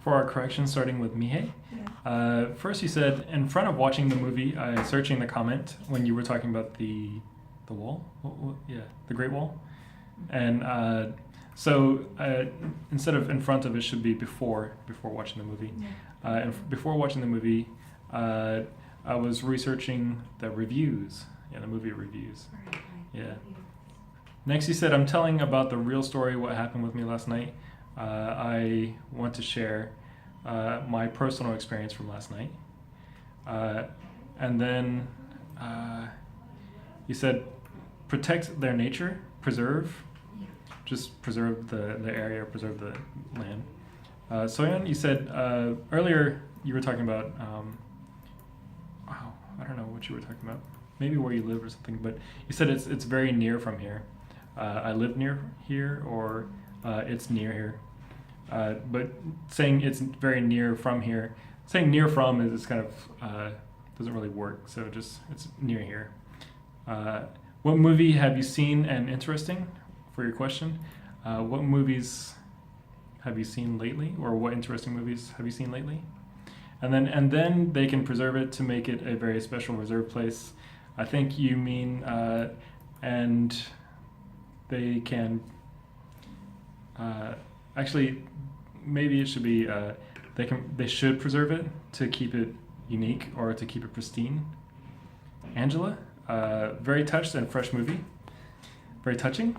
for our correction, starting with Mihei. First, you said in front of watching the movie, searching the comment when you were talking about the wall. Yeah, the Great Wall, and so instead of in front of, it should be before watching the movie. And before watching the movie, I was researching the reviews. Yeah, the movie reviews. Yeah. Next, you said, I'm telling about the real story, what happened with me last night. I want to share my personal experience from last night. And then you said, protect their nature, preserve. Just preserve the area, preserve the land. Soyeon, you said earlier you were talking about, I don't know what you were talking about. Maybe where you live or something, but you said it's very near from here. I live near here, or it's near here. But saying it's very near from here, saying near from is kind of doesn't really work. So just it's near here. What movie have you seen and interesting? For your question, what movies have you seen lately, or what interesting movies have you seen lately? And then they can preserve it to make it a very special reserved place. I think you mean and they can actually, maybe it should be they should preserve it to keep it unique or to keep it pristine. Angela, very touched and fresh movie. Very touching,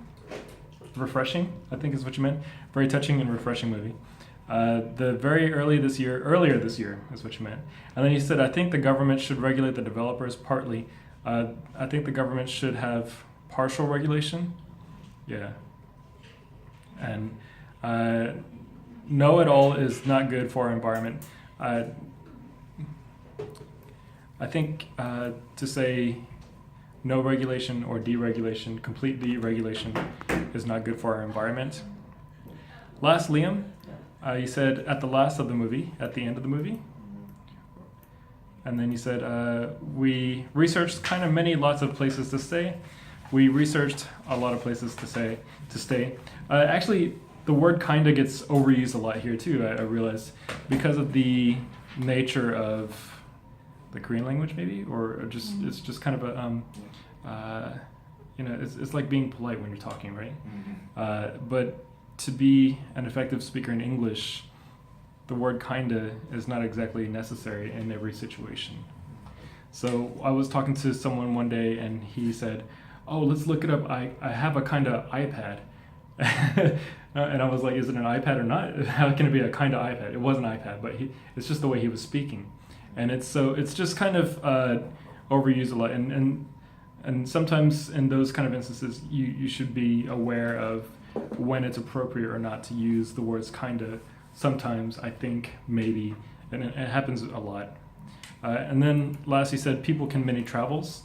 refreshing, I think is what you meant. Very touching and refreshing movie. Earlier this year is what you meant. And then you said, I think the government should regulate the developers partly. I think the government should have partial regulation. Yeah. And know-it-all is not good for our environment. I think to say no regulation or deregulation, complete deregulation, is not good for our environment. Last, Liam, you said at the last of the movie, at the end of the movie. And then you said, we researched kind of lots of places to stay. We researched a lot of places to stay. Actually, the word kinda gets overused a lot here too, I realized, because of the nature of the Korean language maybe, or just it's just kind of a, it's like being polite when you're talking, right? But to be an effective speaker in English, the word kinda is not exactly necessary in every situation. So I was talking to someone one day and he said, oh, let's look it up. I have a kinda iPad. And I was like, is it an iPad or not? How can it be a kinda iPad? It was an iPad, but it's just the way he was speaking. And it's just kind of overused a lot. And sometimes in those kind of instances, you should be aware of when it's appropriate or not to use the words kinda. Sometimes, I think, maybe, and it happens a lot. And then last, he said people can many travels.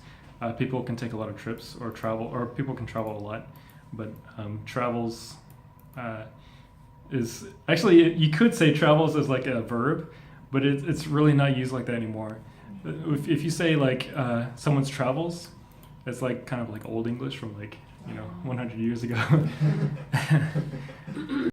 People can take a lot of trips or travel, or people can travel a lot. But travels is actually, you could say travels as like a verb, but it's really not used like that anymore. If you say like someone's travels, it's like kind of like old English from like 100 years ago.